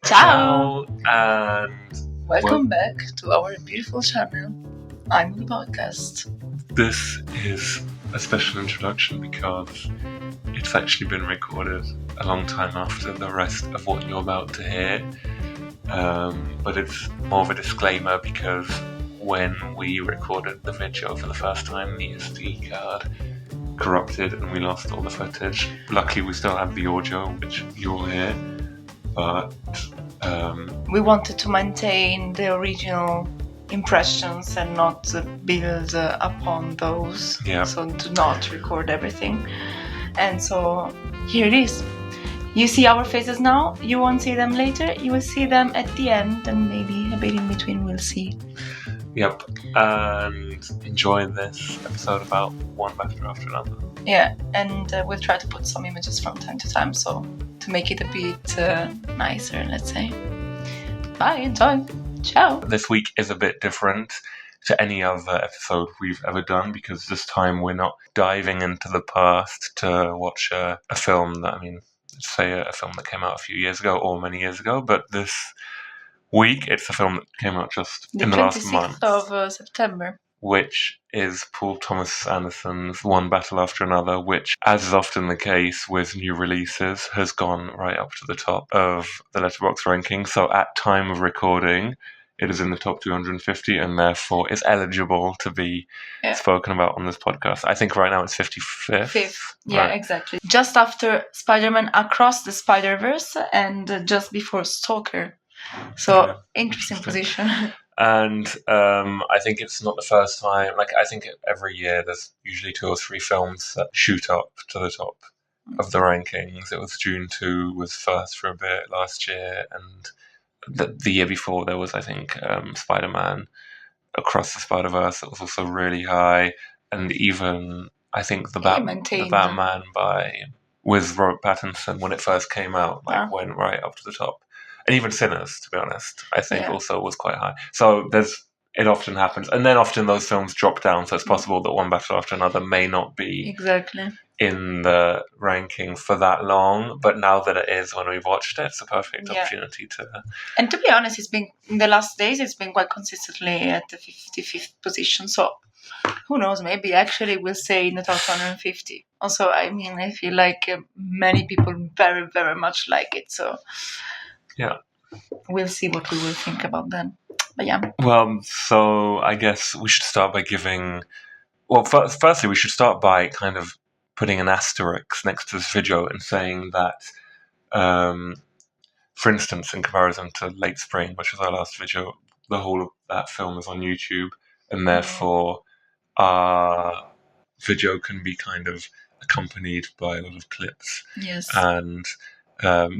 Ciao! And welcome back to our beautiful channel. I'm the podcast. This is a special introduction because it's actually been recorded a long time after the rest of what you're about to hear. But it's more of a disclaimer because when we recorded the video for the first time, the SD card corrupted and we lost all the footage. Luckily, we still have the audio, which you'll hear. But we wanted to maintain the original impressions and not build upon those. Yeah. So do not record everything. And so here it is. You see our faces now. You won't see them later. You will see them at the end, and maybe a bit in between. We'll see. Yep. And enjoy this episode about one battle after another. Yeah, and we'll try to put some images from time to time, so to make it a bit nicer, let's say. Bye, enjoy. Ciao. This week is a bit different to any other episode we've ever done because this time we're not diving into the past to watch a film that, say a film that came out a few years ago or many years ago, but this week it's a film that came out just in the last month. The 26th of September. Which is Paul Thomas Anderson's One Battle After Another, which, as is often the case with new releases, has gone right up to the top of the Letterboxds ranking. So at time of recording, it is in the top 250 and therefore is eligible to be spoken about on this podcast. I think right now it's 55th. Fifth. Yeah, right. Exactly. Just after Spider-Man Across the Spider-Verse and just before Stalker. So, interesting position. And I think it's not the first time. I think every year there's usually 2 or 3 films that shoot up to the top of the rankings. It was Dune 2 was first for a bit last year, and the year before there was, I think, Spider-Man Across the Spider-Verse that was also really high, and even I think the Batman with Robert Pattinson when it first came out went right up to the top. And even Sinners, to be honest, I think also was quite high. So it often happens. And then often those films drop down, so it's possible that One Battle After Another may not be in the ranking for that long. But now that it is, when we've watched it, it's a perfect opportunity to... And to be honest, it's been in the last days, it's been quite consistently at the 55th position. So who knows, maybe actually we'll say in the top 150. Also, I feel like many people very, very much like it. So... yeah. We'll see what we will think about then. But yeah. Well, so I guess we should start by giving... Well, firstly, we should start by kind of putting an asterisk next to this video and saying that, for instance, in comparison to Late Spring, which was our last video, the whole of that film is on YouTube, and therefore our video can be kind of accompanied by a lot of clips. Yes. And...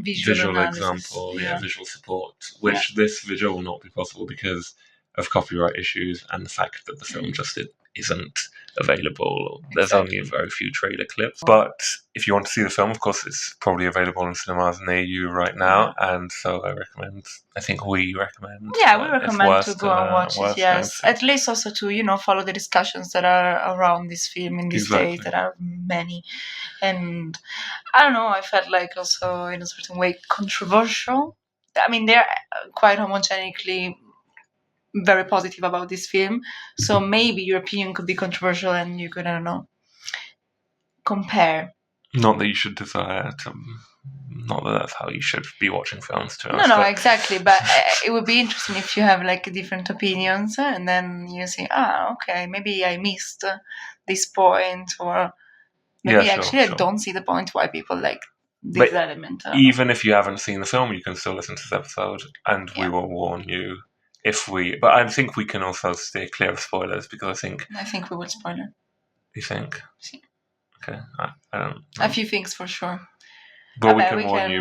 visual example, visual support, which this video will not be possible because of copyright issues and the fact that the film just isn't available. There's only a very few trailer clips. But if you want to see the film, of course, it's probably available in cinemas near you right now. And so we recommend. Yeah, we recommend to go and watch it, yes. At least also to, follow the discussions that are around this film in these days. There are many. And I don't know, I felt like also in a certain way controversial. They're quite homogeneically very positive about this film. So maybe your opinion could be controversial and you could, I don't know, compare. Not that you should desire to... Not that that's how you should be watching films, to be honest. No, exactly. But it would be interesting if you have different opinions and then you say, okay, maybe I missed this point, or maybe I don't see the point why people like this element. Even if you haven't seen the film, you can still listen to this episode and we will warn you if we... But I think we can also stay clear of spoilers because I think we will spoil it. You think? Sí. Okay, I don't know. A few things for sure. But we can warn you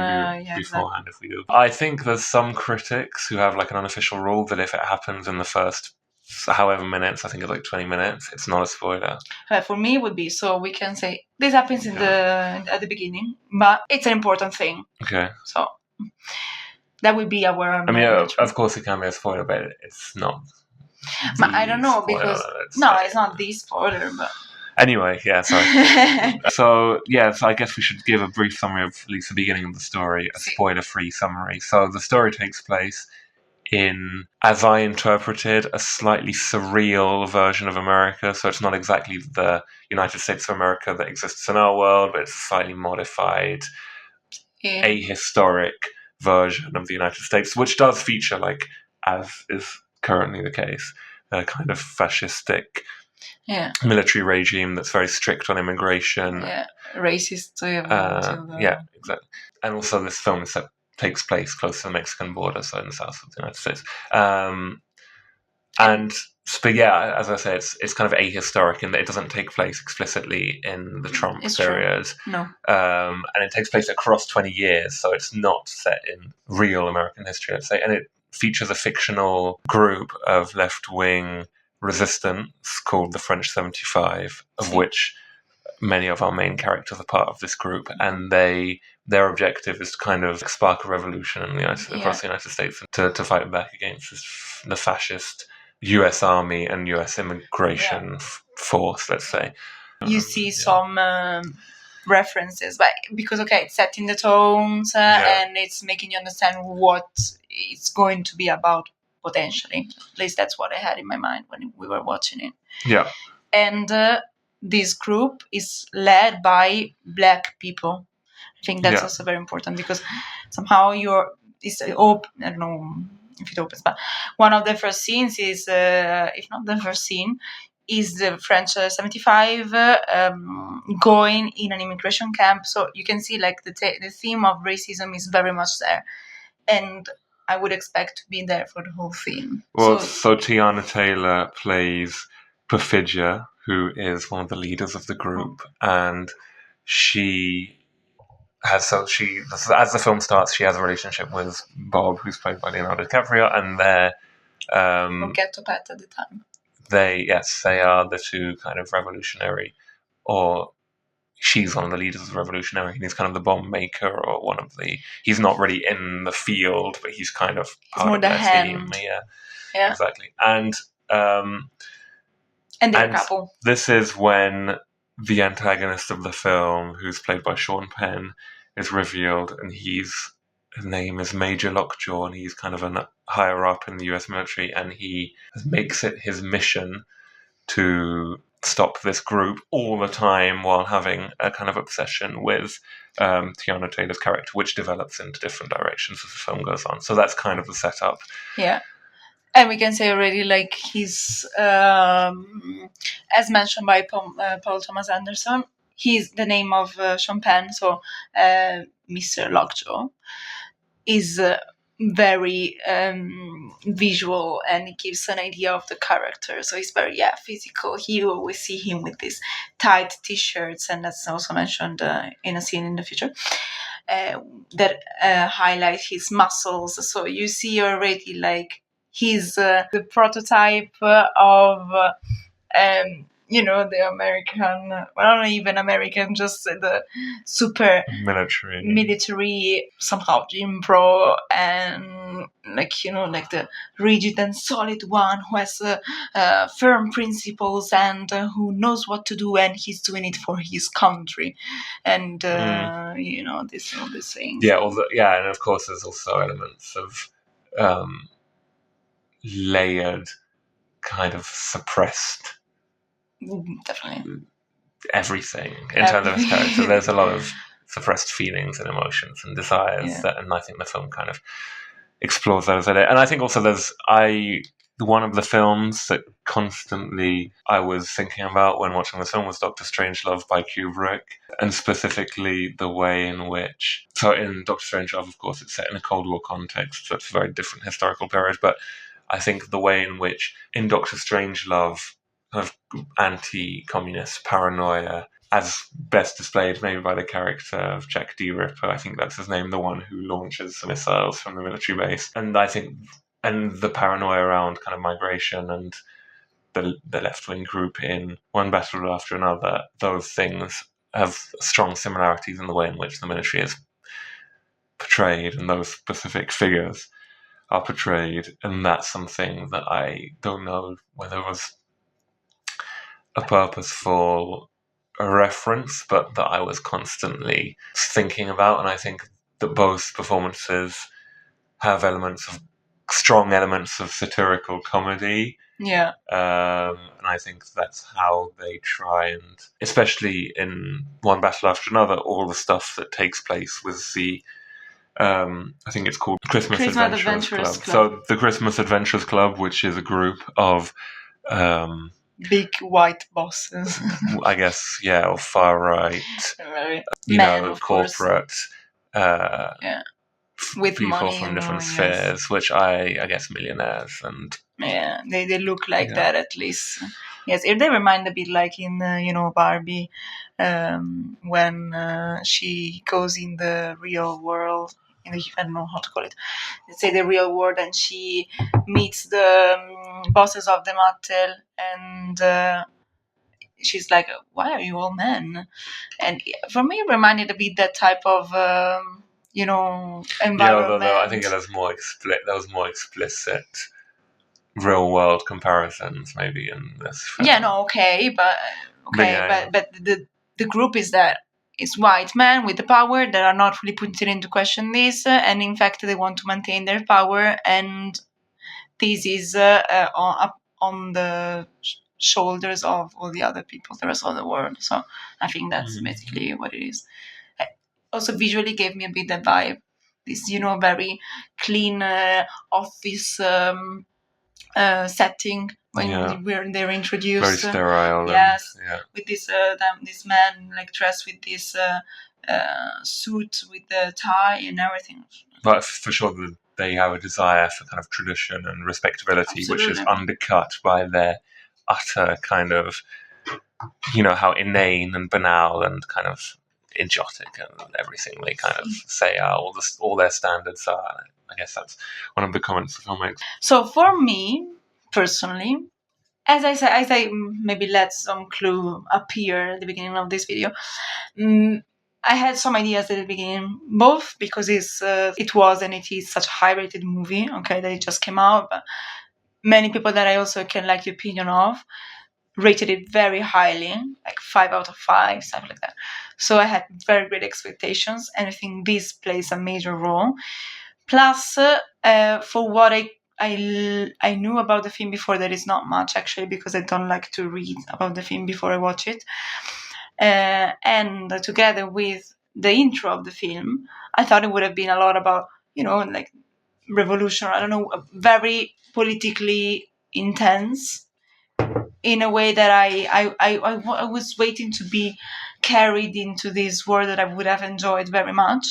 beforehand if we do. I think there's some critics who have an unofficial rule that if it happens in the first however minutes, I think it's 20 minutes, it's not a spoiler. For me it would be, so we can say this happens at the beginning, but it's an important thing. Okay. So that would be our... of course it can be a spoiler, but it's not... But I don't know, because... it's not the spoiler, but... Anyway, yeah, sorry. So I guess we should give a brief summary of at least the beginning of the story, a spoiler-free summary. So the story takes place in, as I interpreted, a slightly surreal version of America. So it's not exactly the United States of America that exists in our world, but it's a slightly modified, ahistoric version of the United States, which does feature, like, as is currently the case, a kind of fascistic military regime that's very strict on immigration. Yeah, racist. Yeah, exactly. And also this film takes place close to the Mexican border, so in the south of the United States. But yeah, as I say, it's kind of ahistoric in that it doesn't take place explicitly in the Trump period. No. And it takes place across 20 years, so it's not set in real American history, I'd say. And it features a fictional group of left-wing resistance called the French 75, of which many of our main characters are part of this group, and their objective is to kind of spark a revolution in across the United States to fight back against the fascist U.S. Army and U.S. immigration force, let's say. You see some references, but because it's setting the tones and it's making you understand what it's going to be about potentially. At least that's what I had in my mind when we were watching it. Yeah. And this group is led by Black people. I think that's also very important because somehow I don't know if it opens, but one of the first scenes is, if not the first scene, is the French 75 going in an immigration camp. So you can see like the theme of racism is very much there. And I would expect to be there for the whole theme. Well, so Teyana Taylor plays Perfidia, who is one of the leaders of the group, and she has as the film starts, she has a relationship with Bob, who's played by Leonardo DiCaprio, and they're Ghetto Pet at the time. They are the two kind of revolutionary, or she's one of the leaders of the revolutionary, and he's kind of the bomb maker, or one of the. He's not really in the field, but he's kind of part of their team. Yeah, exactly. And they're a couple. This is when the antagonist of the film, who's played by Sean Penn, is revealed, and his name is Major Lockjaw, and he's kind of a higher up in the US military, and he makes it his mission to stop this group all the time while having a kind of obsession with Teyana Taylor's character, which develops into different directions as the film goes on. So that's kind of the setup. Yeah. And we can say already, like, he's, as mentioned by Paul Thomas Anderson, he's the name of Sean Penn, so Mr. Lockjaw, is very visual, and it gives an idea of the character. So he's very physical. You always see him with these tight t-shirts, and that's also mentioned in a scene in the future that highlight his muscles. So you see already, like, he's the prototype of the American, well, not even American, just the super military, somehow Jim Pro, and like the rigid and solid one who has firm principles and who knows what to do, and he's doing it for his country, and all these things. And of course there's also elements of layered, kind of suppressed. Definitely. Everything in terms of his character. There's a lot of suppressed feelings and emotions and desires, and I think the film kind of explores those. And I think also one of the films that constantly I was thinking about when watching the film was Dr. Strangelove by Kubrick, and specifically the way in which. So in Dr. Strangelove, of course, it's set in a Cold War context, so it's a very different historical period. But I think the way in which in Dr. Strangelove, of anti-communist paranoia, as best displayed maybe by the character of Jack D. Ripper, I think that's his name, the one who launches the missiles from the military base. And I think, and the paranoia around kind of migration and the left-wing group in one battle after another, those things have strong similarities in the way in which the military is portrayed, and those specific figures are portrayed. And that's something that I don't know whether was a purposeful reference, but that I was constantly thinking about. And I think that both performances have strong elements of satirical comedy. Yeah. And I think that's how they try, and especially in One Battle After Another, all the stuff that takes place with the I think it's called Christmas Adventurers Club. So the Christmas Adventures Club, which is a group of big white bosses, I guess, or far right, corporate, with people money, from different spheres, which I guess millionaires, and they look like that at least. Yes, they remind a bit like in Barbie, when she goes in the real world. I don't know how to call it. Let's say the real world, and she meets the bosses of the Mattel, and she's like, "Why are you all men?" And for me, it reminded a bit that type of environment. Although I think it was more explicit real world comparisons maybe in this film. But the group is that it's white men with the power that are not really putting into question this, and in fact they want to maintain their power, and this is on the shoulders of all the other people, the rest of the world. So I think that's basically what it is. Also visually gave me a bit that vibe, this very clean office setting when they're introduced. Very sterile. Yes, with this man like dressed with this suit with the tie and everything. But for sure, they have a desire for kind of tradition and respectability, which is undercut by their utter kind of, how inane and banal and kind of idiotic and everything they kind of say are, all their standards are. I guess that's one of the comments the film makes. So for me, personally, as I maybe let some clue appear at the beginning of this video, I had some ideas at the beginning, both because it was and it is such a high-rated movie, that it just came out, but many people that I also can like the opinion of rated it very highly, like 5 out of 5, stuff like that. So I had very great expectations, and I think this plays a major role. Plus, for what I knew about the film before, there is not much actually, because I don't like to read about the film before I watch it. And together with the intro of the film, I thought it would have been a lot about, like revolution, I don't know, very politically intense, in a way that I was waiting to be carried into this world that I would have enjoyed very much.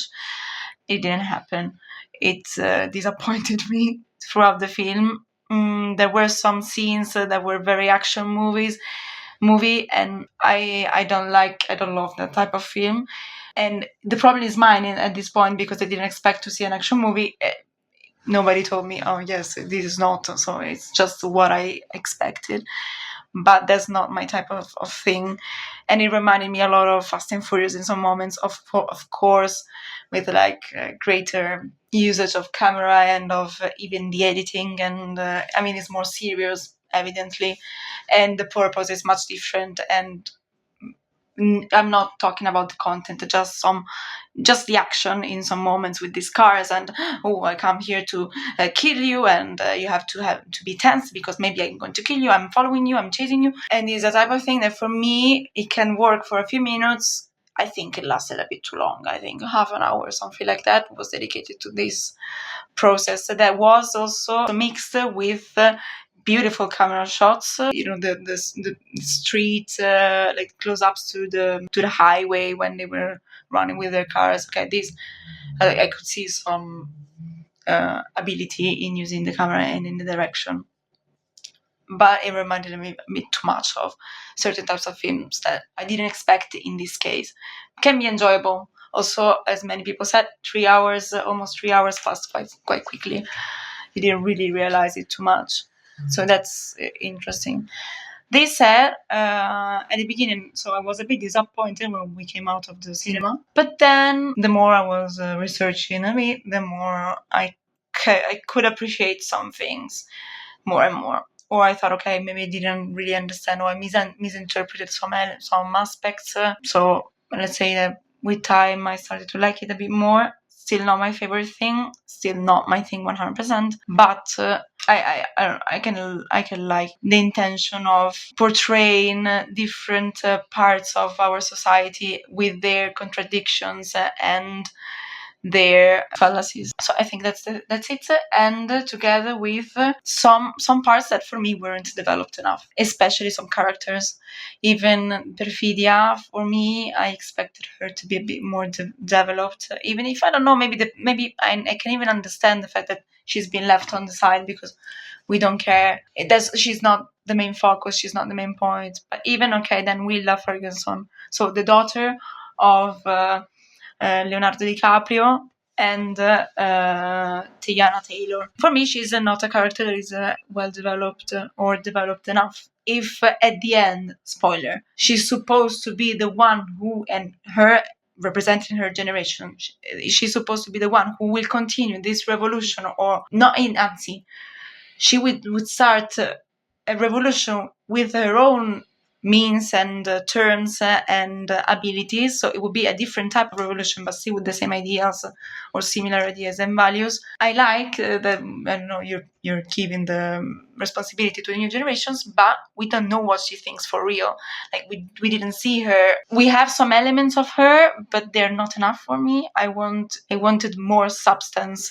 It didn't happen. It disappointed me throughout the film. There were some scenes that were very action movie, and I don't love that type of film. And the problem is mine at this point, because I didn't expect to see an action movie. Nobody told me, oh yes, this is not, so it's just what I expected. But that's not my type of thing. And it reminded me a lot of Fast and Furious in some moments, of course, with like greater usage of camera and of even the editing. And it's more serious, evidently. And the purpose is much different. And I'm not talking about the content, just the action in some moments with these cars, and I come here to kill you, and you have to be tense because maybe I'm going to kill you, I'm following you, I'm chasing you. And it's a type of thing that for me it can work for a few minutes. I think it lasted a bit too long. I think half an hour or something like that was dedicated to this process that was also mixed with beautiful camera shots. The street, like close-ups to the highway when they were running with their cars. This I could see some ability in using the camera and in the direction. But it reminded me a bit too much of certain types of films that I didn't expect in this case. Can be enjoyable. Also, as many people said, 3 hours, almost 3 hours passed quite quickly. You didn't really realize it too much. So that's interesting. They said at the beginning, so I was a bit disappointed when we came out of the cinema. But then the more I was researching a bit, the more I could appreciate some things more and more. or I thought, okay, maybe I didn't really understand, or I misinterpreted some aspects. So let's say that with time I started to like it a bit more. Still not my favorite thing, still not my thing 100%, but I can like the intention of portraying different parts of our society with their contradictions and their fallacies. So I think that's it. And together with some parts that for me weren't developed enough, especially some characters. Even Perfidia, for me, I expected her to be a bit more developed. Even if I don't know, maybe I can even understand the fact that she's been left on the side because we don't care. She's not the main focus. She's not the main point. But even okay, then Willa Ferguson, so the daughter of Leonardo DiCaprio and Tiana Taylor. For me, she's not a character that is well developed or developed enough. If at the end, spoiler, she's supposed to be the one who, and her representing her generation, she's supposed to be the one who will continue this revolution, or not in Nazi. She would start a revolution with her own means and terms and abilities. So it would be a different type of revolution, but still with the same ideas or similar ideas and values. I like that, I don't know, you're giving the responsibility to the new generations, but we don't know what she thinks for real. Like we didn't see her. We have some elements of her, but they're not enough for me. I wanted more substance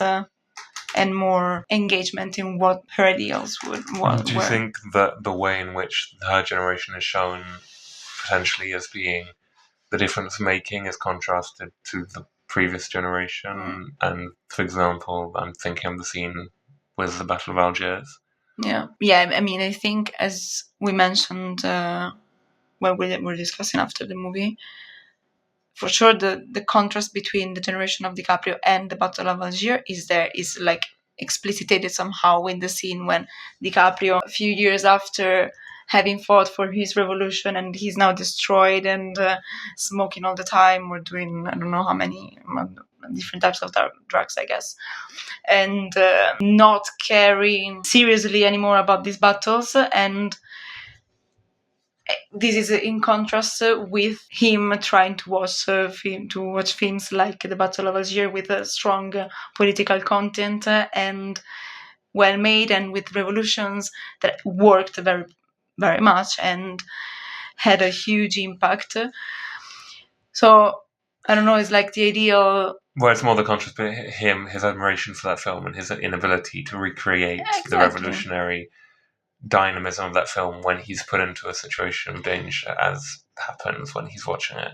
and more engagement in what her ideals were. Do you think that the way in which her generation is shown potentially as being the difference making is contrasted to the previous generation? And for example, I'm thinking of the scene with the Battle of Algiers. Yeah. I mean, I think as we mentioned when we were discussing after the movie, for sure the contrast between the generation of DiCaprio and the Battle of Algiers is like explicitated somehow in the scene when DiCaprio, a few years after having fought for his revolution, and he's now destroyed and smoking all the time, or doing I don't know how many different types of drugs, I guess, and not caring seriously anymore about these battles. And this is in contrast with him trying to watch films like The Battle of Algiers with a strong political content and well made, and with revolutions that worked very, very much and had a huge impact. So I don't know. It's like the ideal. Well, it's more the contrast between his admiration for that film and his inability to recreate the revolutionary dynamism of that film when he's put into a situation of danger, as happens when he's watching it.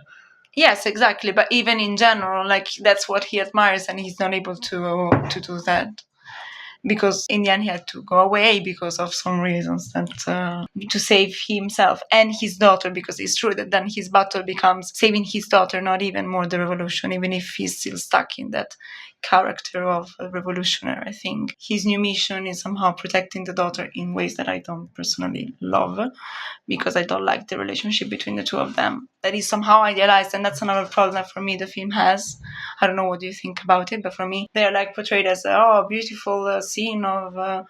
Yes, exactly. But even in general, like that's what he admires, and he's not able to do that because in the end he had to go away because of some reasons that to save himself and his daughter. Because it's true that then his battle becomes saving his daughter, not even more the revolution. Even if he's still stuck in that character of a revolutionary, I think his new mission is somehow protecting the daughter in ways that I don't personally love, because I don't like the relationship between the two of them. That is somehow idealized, and that's another problem that for me the film has. I don't know what you think about it, but for me they're like portrayed as a beautiful scene of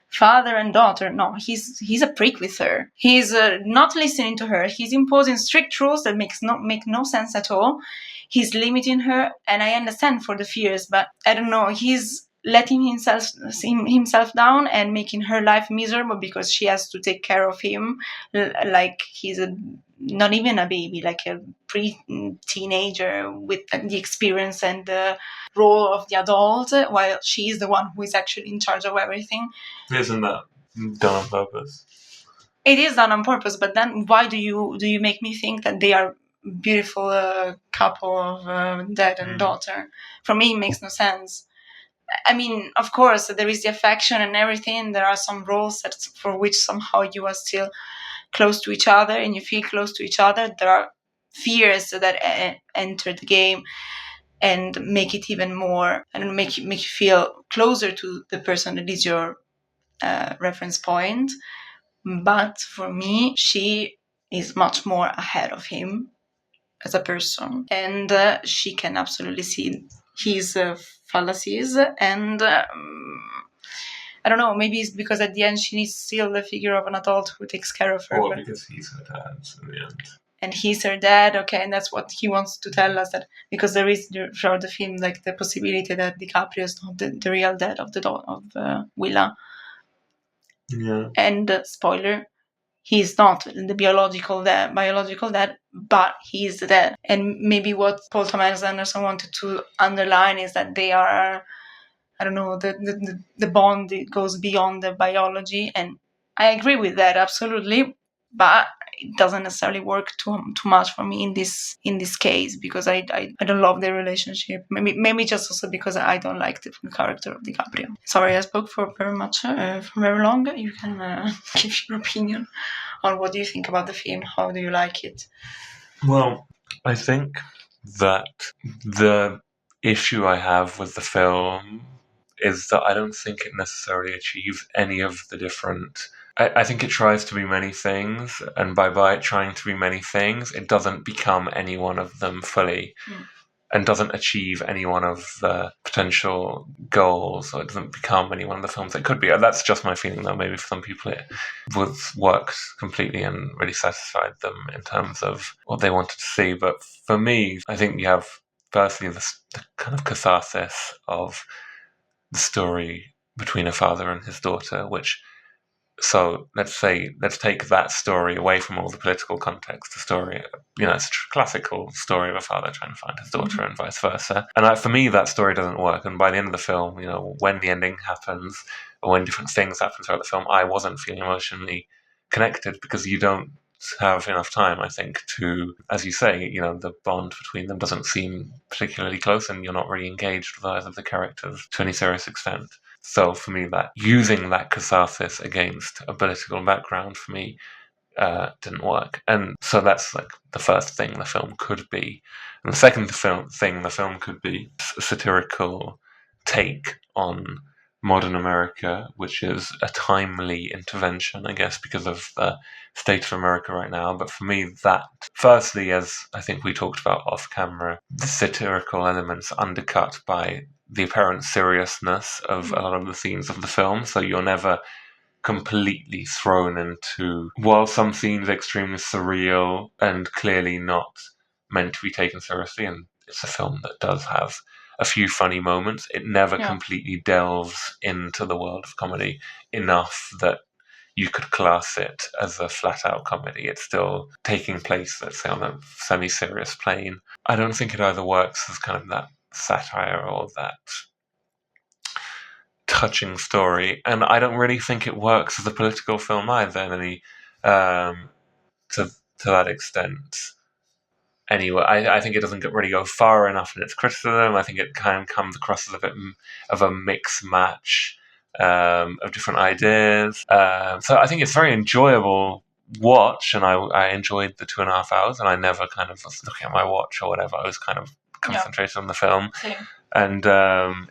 father and daughter. No, he's a prick with her. He's not listening to her. He's imposing strict rules that make no sense at all. He's limiting her, and I understand for the fears, but I don't know. He's letting himself down and making her life miserable because she has to take care of him like he's not even a baby, like a pre-teenager with the experience and the role of the adult, while she is the one who is actually in charge of everything. Isn't that done on purpose? It is done on purpose, but then why do you make me think that they are beautiful couple of dad and daughter? For me, it makes no sense. I mean, of course, there is the affection and everything. There are some roles for which somehow you are still close to each other and you feel close to each other. There are fears that enter the game and make it even more, and make you feel closer to the person that is your reference point. But for me, she is much more ahead of him as a person, and she can absolutely see his fallacies, and I don't know, maybe it's because at the end she needs still the figure of an adult who takes care of her. Or because he's her dad in the end. And he's her dad, okay, and that's what he wants to tell us, that because there is throughout the film like the possibility that DiCaprio is not the real dad of Willa. Yeah. And spoiler, he's not the biological dad, but he's the dad. And maybe what Paul Thomas Anderson wanted to underline is that they are, I don't know, the bond goes beyond the biology, and I agree with that absolutely, but it doesn't necessarily work too much for me in this case, because I don't love their relationship. Maybe just also because I don't like the character of DiCaprio. Sorry, I spoke for very long. You can give your opinion on what do you think about the film. How do you like it? Well, I think that the issue I have with the film is that I don't think it necessarily achieves any of the different... I think it tries to be many things, and by it trying to be many things, it doesn't become any one of them fully, and doesn't achieve any one of the potential goals, or it doesn't become any one of the films it could be. That's just my feeling, though. Maybe for some people it worked completely and really satisfied them in terms of what they wanted to see. But for me, I think you have, firstly, the kind of catharsis of the story between a father and his daughter, so let's take that story away from all the political context. The story, it's a classical story of a father trying to find his daughter and vice versa. And for me, that story doesn't work. And by the end of the film, when the ending happens, or when different things happen throughout the film, I wasn't feeling emotionally connected, because you don't have enough time, I think, to, as you say, the bond between them doesn't seem particularly close, and you're not really engaged with either of the characters to any serious extent. So for me, that using that catharsis against a political background, for me, didn't work. And so that's like the first thing the film could be. And the second thing the film could be a satirical take on modern America, which is a timely intervention, I guess, because of the state of America right now. But for me, that, firstly, as I think we talked about off camera, the satirical elements undercut by the apparent seriousness of a lot of the scenes of the film. So you're never completely thrown into, while some scenes are extremely surreal and clearly not meant to be taken seriously, and it's a film that does have a few funny moments, it never completely delves into the world of comedy enough that you could class it as a flat-out comedy. It's still taking place, let's say, on a semi-serious plane. I don't think it either works as kind of that satire or that touching story, and I don't really think it works as a political film either, to that extent. Anyway, I think it doesn't really go far enough in its criticism. I think it kind of comes across as a bit of a mix match of different ideas. So I think it's very enjoyable watch, and I enjoyed the 2.5 hours, and I never kind of was looking at my watch or whatever. I was kind of concentrated on the film. Same. And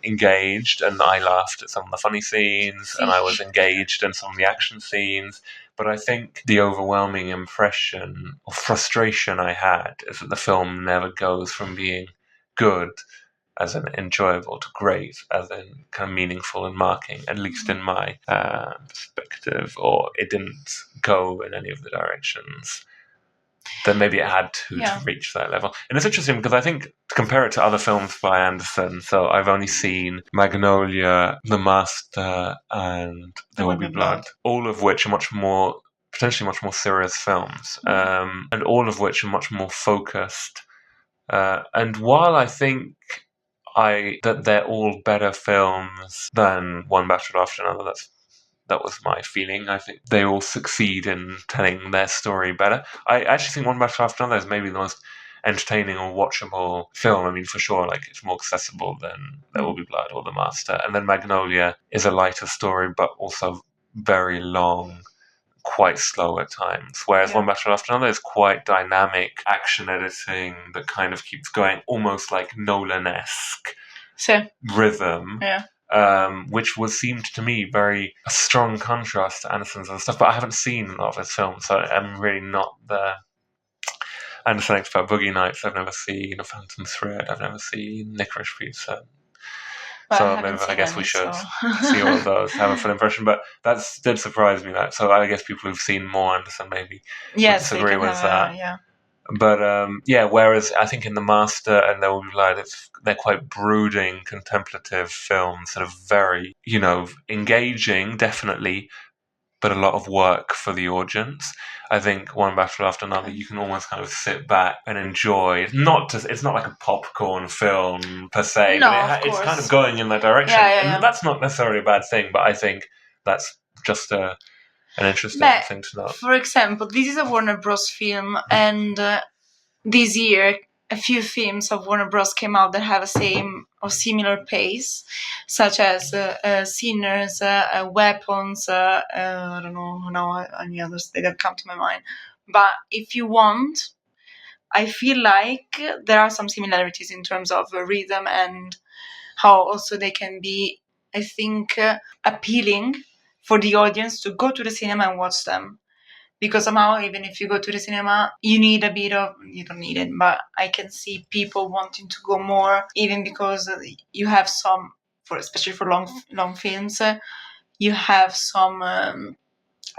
engaged, and I laughed at some of the funny scenes, and I was engaged in some of the action scenes. But I think the overwhelming impression or frustration I had is that the film never goes from being good, as in enjoyable, to great, as in kind of meaningful and marking, at least in my perspective, or it didn't go in any of the directions that maybe it had to reach that level. And it's interesting because I think, to compare it to other films by Anderson, so I've only seen Magnolia, The Master, and There Will Be Blood, all of which are potentially much more serious films, and all of which are much more focused. And while I think that they're all better films than One Battle After Another, that was my feeling. I think they all succeed in telling their story better. I actually think One Battle After Another is maybe the most entertaining or watchable film. I mean, for sure, like, it's more accessible than There Will Be Blood or The Master. And then Magnolia is a lighter story, but also very long, quite slow at times. Whereas One Battle After Another is quite dynamic action editing that kind of keeps going, almost like Nolan-esque rhythm. Yeah. Which seemed to me very a strong contrast to Anderson's other stuff. But I haven't seen a lot of his films, so I'm really not the Anderson expert. Boogie Nights I've never seen, A Phantom Thread I've never seen, Licorice Pizza So maybe I guess we should see all of those to have a full impression. But that did surprise me. So I guess people who've seen more Anderson maybe would disagree with that. Yeah. But whereas I think in The Master and There Will Be Light, they're quite brooding, contemplative films that are very, engaging, definitely, but a lot of work for the audience. I think One Battle After Another, you can almost kind of sit back and enjoy. It's not like a popcorn film per se, but it's kind of going in that direction. And that's not necessarily a bad thing, but I think that's just an interesting thing to note. For example, this is a Warner Bros. Film, and this year a few films of Warner Bros. Came out that have a same or similar pace, such as Sinners, Weapons, I don't know now any others that have come to my mind. But if you want, I feel like there are some similarities in terms of rhythm and how also they can be, I think, appealing for the audience to go to the cinema and watch them. Because somehow, even if you go to the cinema, you need a bit of, you don't need it, but I can see people wanting to go more, even because you have some, especially for long films, you have some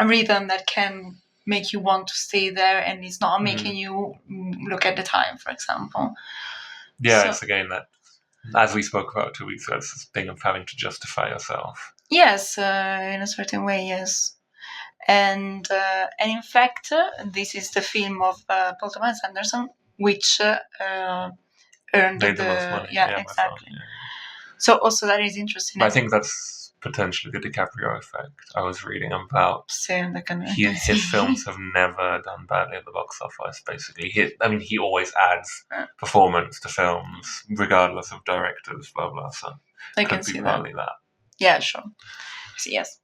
rhythm that can make you want to stay there, and it's not making you look at the time, for example. Yeah, it's again that, as we spoke about 2 weeks ago, it's this thing of having to justify yourself. Yes, in a certain way, yes. And in fact, this is the film of Paul Thomas Anderson, which earned made the most money. Yeah, exactly. Yeah. So also that is interesting. But I think that's potentially the DiCaprio effect. I was reading about his films have never done badly at the box office. Basically, he always adds performance to films, regardless of directors. Blah blah. So I can see partly that. Yeah, sure. Yes.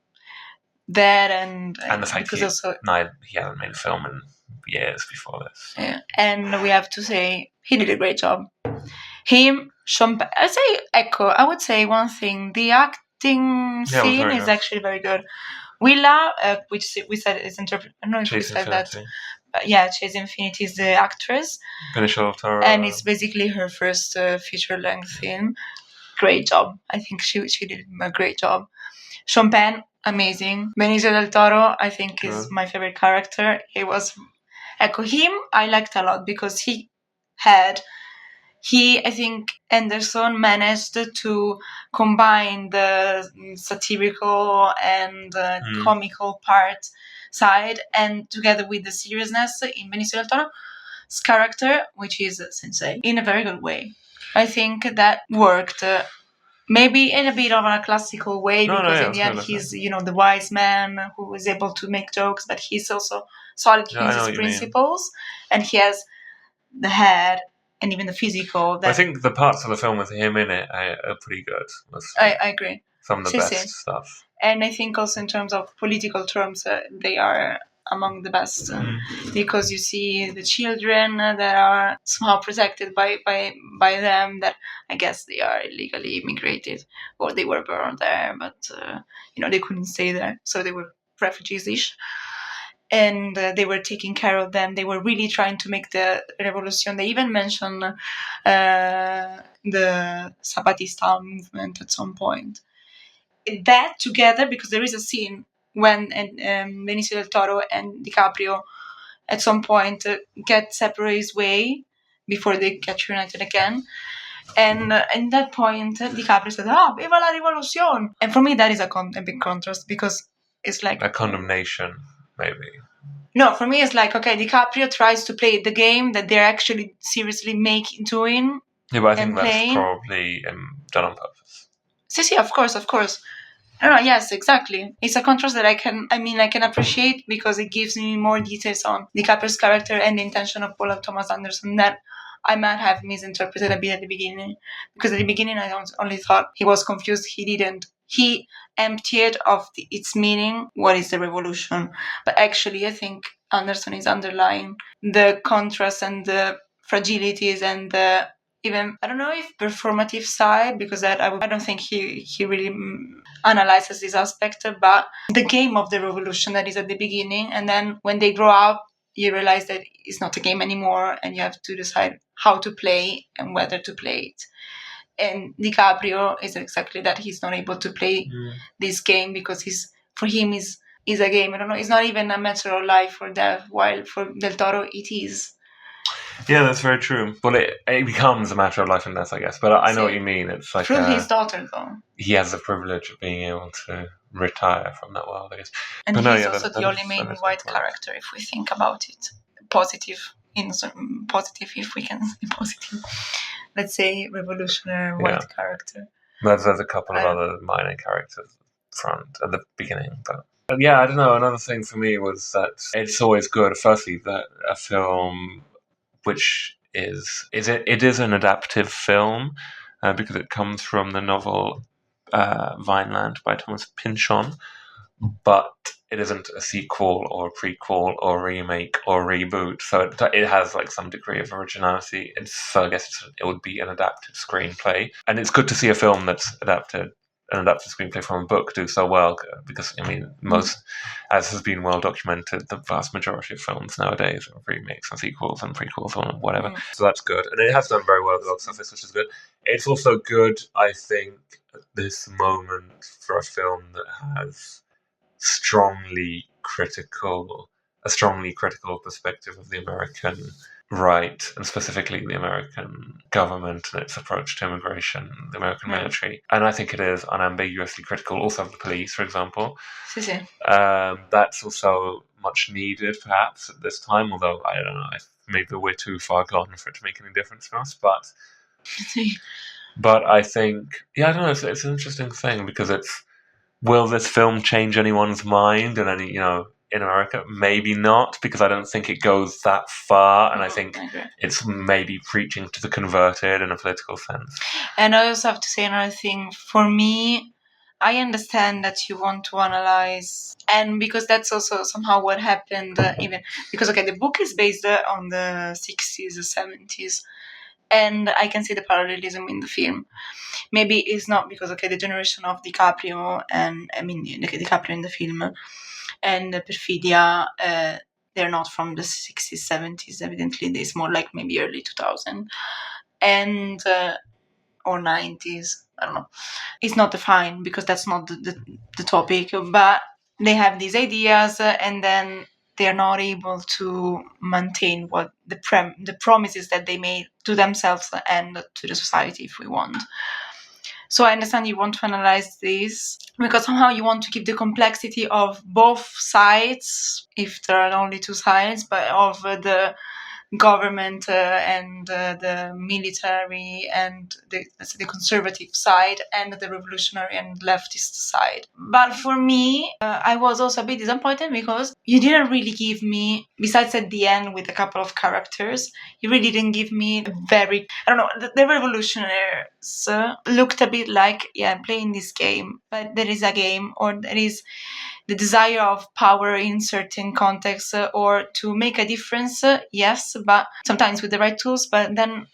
That and the fact he hasn't made a film in years before this. Yeah. And we have to say he did a great job. Him, Sean Penn. I would say one thing: the acting scene is actually very good. Willa, which we said is interpreted. I don't know if we said that. Chase Infinity is the actress. Benicio Toro. And it's basically her first feature-length film. Great job. I think she did a great job. Sean Penn, amazing. Benicio del Toro, I think, is my favorite character. He was... him I liked a lot because I think Anderson managed to combine the satirical and comical side, and together with the seriousness in Benicio del Toro's character, which is Sensei, in a very good way. I think that worked. Maybe in a bit of a classical way, because in the end he's, the wise man who is able to make jokes, but he's also solid in his principles, and he has the head and even the physical. I think the parts of the film with him in it are pretty good. I agree. Some of the best stuff. And I think also in terms of political terms, they are among the best, because you see the children that are somehow protected by them, that I guess they are illegally immigrated, or they were born there, but they couldn't stay there, so they were refugees-ish, and they were taking care of them. They were really trying to make the revolution. They even mentioned the Zapatista movement at some point. That together, because there is a scene when Benicio del Toro and DiCaprio at some point get separate ways before they get reunited again. And in that point, DiCaprio says, viva la revolución! And for me, that is a big contrast, because it's like... a condemnation, maybe. No, for me, it's like, okay, DiCaprio tries to play the game that they're actually seriously doing. Yeah, but I think that's probably done on purpose. See, of course. No, yes, exactly. It's a contrast that I can appreciate, because it gives me more details on DiCaprio's character and the intention of Paul Thomas Anderson that I might have misinterpreted a bit at the beginning. Because at the beginning, I only thought he was confused. He didn't. He emptied of its meaning, what is the revolution? But actually, I think Anderson is underlying the contrast and the fragilities and the... even, I don't know if performative side, because I don't think he really analyzes this aspect, but the game of the revolution that is at the beginning, and then when they grow up, you realize that it's not a game anymore, and you have to decide how to play and whether to play it. And DiCaprio is exactly that. He's not able to play this game because for him is a game. I don't know. It's not even a matter of life or death. While for Del Toro, it is. Yeah, that's very true. Well, it becomes a matter of life and death, I guess. But I know what you mean. It's like through his daughter, though. He has the privilege of being able to retire from that world, I guess. And he's also the only main white character, if we think about it. Positive, if we can say positive. Let's say revolutionary white character. There's a couple of other minor characters at the beginning, but yeah, I don't know. Another thing for me was that it's always good, firstly, that a film which it is an adaptive film because it comes from the novel Vineland by Thomas Pynchon, but it isn't a sequel or a prequel or remake or reboot, so it has like some degree of originality. So I guess it would be an adapted screenplay, and it's good to see a film that's an adapted screenplay from a book do so well, because I mean, as has been well documented, the vast majority of films nowadays are remakes and sequels and prequels or whatever. So that's good, and it has done very well at the box office, which is good. It's also good, I think, at this moment for a film that has a strongly critical perspective of the American right, and specifically the American government and its approach to immigration, the American military. And I think it is unambiguously critical, also of the police, for example. That's also much needed, perhaps, at this time, although, I don't know, maybe we're too far gone for it to make any difference for us, but I think, I don't know, it's an interesting thing, because will this film change anyone's mind and in America? Maybe not, because I don't think it goes that far, and I think it's maybe preaching to the converted in a political sense. And I also have to say another thing. For me, I understand that you want to analyze, and because that's also somehow what happened, even because the book is based on the 60s, the 70s, and I can see the parallelism in the film. Maybe it's not because the generation of DiCaprio DiCaprio in the film and Perfidia, they're not from the 60s, 70s. Evidently, it's more like maybe early 2000 and or 90s. I don't know. It's not defined because that's not the topic. But they have these ideas, and then they are not able to maintain what the promises that they made to themselves and to the society, if we want. So I understand you want to analyze this because somehow you want to keep the complexity of both sides, if there are only two sides, but of the government and the military and the conservative side and the revolutionary and leftist side. But for me, I was also a bit disappointed because you didn't really give me, besides at the end with a couple of characters, you really didn't give me the revolutionaries looked a bit like, playing this game, but there is a game, or there is the desire of power in certain contexts or to make a difference, yes, but sometimes with the right tools, but then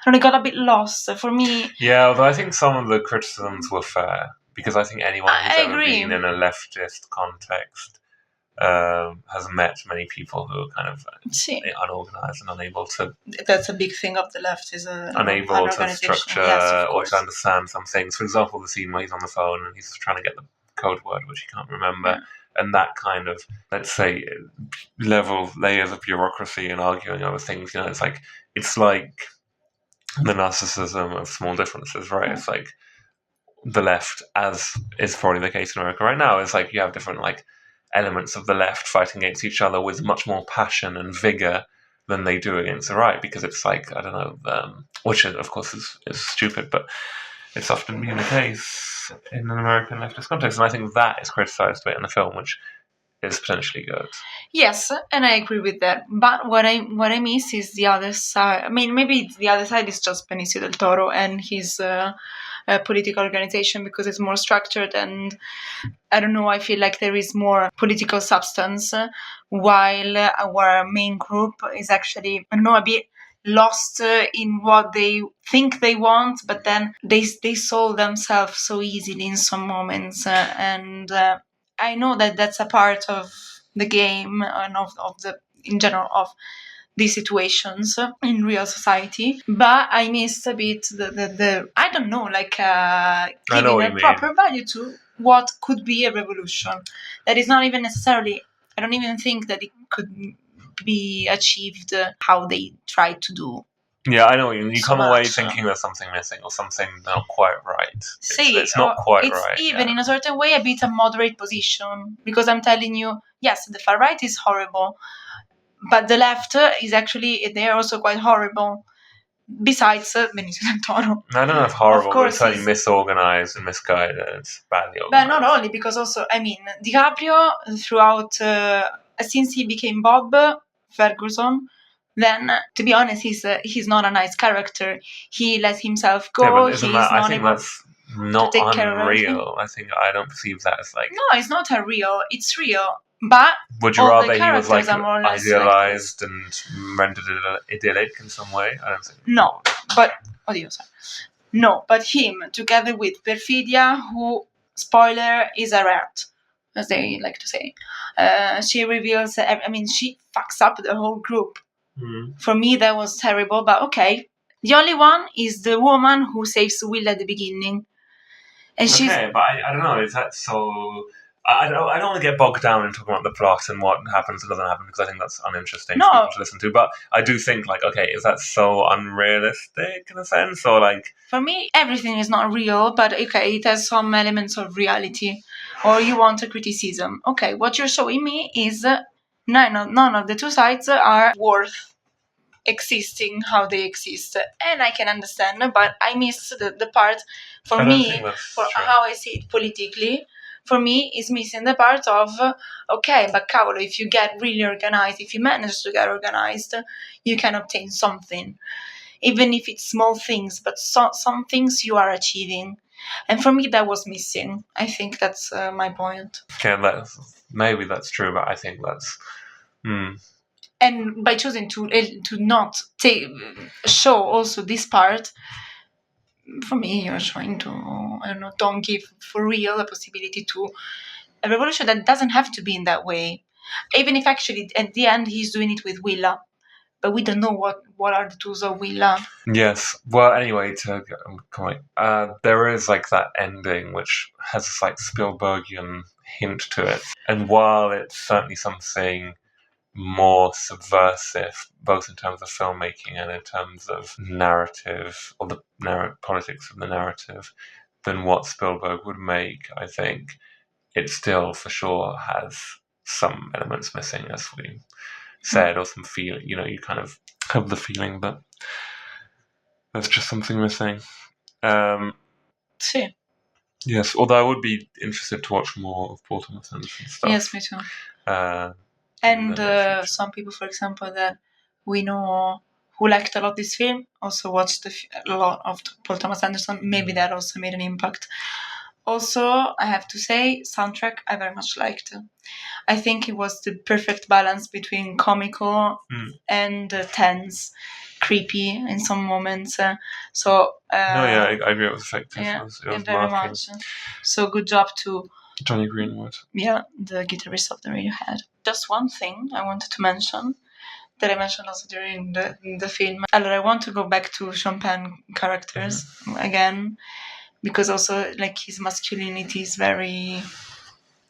I got a bit lost for me. Yeah, although I think some of the criticisms were fair, because I think anyone who's ever been in a leftist context has met many people who are kind of unorganized and unable to... That's a big thing of the left, is unable to structure or to understand some things. For example, the scene where he's on the phone and he's trying to get the code word, which he can't remember, and that kind of, let's say, layers of bureaucracy and arguing over things. It's like the narcissism of small differences, right? It's like the left, as is probably the case in America right now, is like you have different elements of the left fighting against each other with much more passion and vigor than they do against the right, because it's like, I don't know, which of course is stupid, but it's often been the case in an American leftist context, and I think that is criticised a bit in the film, which is potentially good. Yes, and I agree with that. But what I miss is the other side. I mean, maybe the other side is just Benicio del Toro and his political organization, because it's more structured, and I don't know, I feel like there is more political substance, while our main group is actually, I don't know, a bit lost in what they think they want, but then they solve themselves so easily in some moments, and I know that that's a part of the game and of the, in general, of these situations in real society. But I missed a bit the I don't know, like giving a proper value to what could be a revolution. That is not even necessarily, I don't even think that it could be achieved how they tried to do. Yeah, I know. You come away thinking there's something missing or something not quite right. It's not quite right. It's even in a certain way a bit a moderate position, because I'm telling you, yes, the far right is horrible, but the left is actually, they're also quite horrible. Besides Benicio del Toro. I don't know if horrible, but it's certainly misorganized and misguided. It's badly organized. But not only, because also, I mean, DiCaprio, throughout, since he became Bob Ferguson, then, to be honest, he's not a nice character. He let himself go. Yeah, but isn't that, I think that's not unreal. I don't perceive that as like... No, it's not unreal. It's real. But would you rather he was like idealized and rendered idyllic in some way? I don't think. No, but no, but him together with Perfidia, who, spoiler, is a rat, as they like to say. She reveals. I mean, she fucks up the whole group. Mm. For me, that was terrible. But okay, the only one is the woman who saves Will at the beginning, and she's. Okay, but I don't know. Is that so? I don't want to get bogged down in talking about the plot and what happens and doesn't happen, because I think that's uninteresting for people to listen to. But I do think, like, okay, is that so unrealistic in a sense? Or like... For me, everything is not real, but okay, it has some elements of reality. Or you want a criticism. Okay, what you're showing me is none of the two sides are worth existing how they exist. And I can understand, but I miss the part, for me, for how I see it politically. For me, is missing the part of, okay, but cavolo, if you get really organized, if you manage to get organized, you can obtain something. Even if it's small things, but some things you are achieving. And for me, that was missing. I think that's my point. Okay, maybe that's true, but I think that's... And by choosing to not show also this part, for me, you're trying to, I don't know, don't give for real a possibility to a revolution that doesn't have to be in that way. Even if actually at the end he's doing it with Willa, but we don't know what are the tools of Willa. Yes. Well, anyway, there is like that ending which has this like Spielbergian hint to it, and while it's certainly something more subversive, both in terms of filmmaking and in terms of narrative, or the politics of the narrative, than what Spielberg would make, I think it still for sure has some elements missing, as we said, or some feeling. You know, you kind of have the feeling that there's just something missing. Sí. Yes, although I would be interested to watch more of Paul Thomas Anderson stuff. Yes, me too. And some people, for example, that we know who liked a lot this film also watched a lot of Paul Thomas Anderson. Maybe that also made an impact. Also, I have to say, soundtrack I very much liked. I think it was the perfect balance between comical and tense, creepy in some moments. I agree. It was effective. Yeah, it was very much. So good job to Johnny Greenwood. Yeah, the guitarist of the Radiohead. Just one thing I wanted to mention, that I mentioned also during the film. I want to go back to Sean Penn characters again, because also like his masculinity is very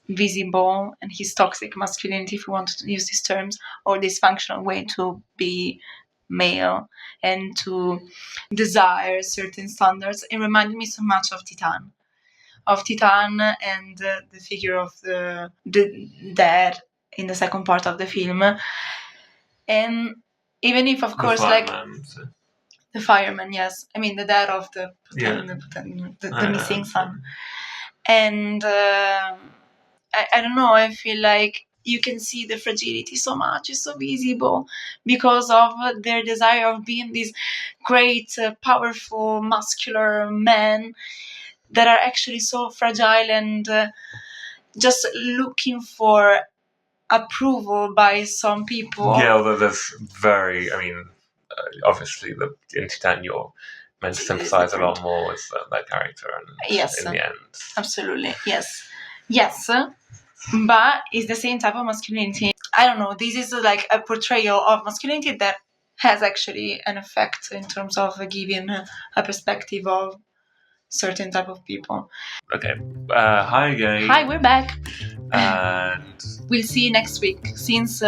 visible, and his toxic masculinity, if we want to use these terms, or this functional way to be male and to desire certain standards. It reminded me so much of Titane. And the figure of the dad in the second part of the film. And even if, of course, the fireman, yes. I mean, the dad of the missing son. And I don't know, I feel like you can see the fragility so much. It's so visible because of their desire of being these great, powerful, muscular men that are actually so fragile and just looking for approval by some people. Yeah, although there's obviously in Titane you're meant to sympathise a lot more with that character, and yes, in the end. Absolutely, yes. But it's the same type of masculinity. I don't know, this is like a portrayal of masculinity that has actually an effect in terms of giving a perspective of certain type of people. Okay. Hi again. Hi, we're back. And we'll see you next week. Since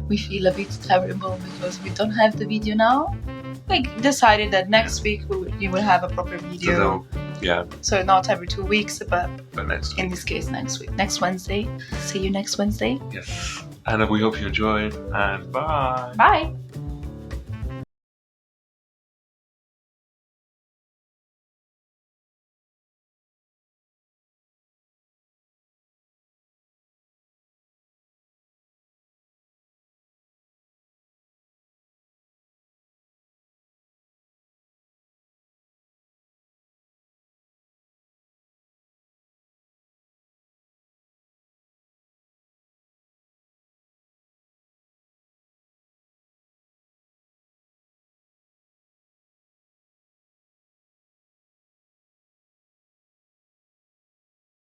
we feel a bit terrible because we don't have the video now, we decided that next week we will have a proper video. So not every 2 weeks, but next week. In this case, next week. Next Wednesday. See you next Wednesday. Yes. And we hope you enjoyed. And bye. Bye.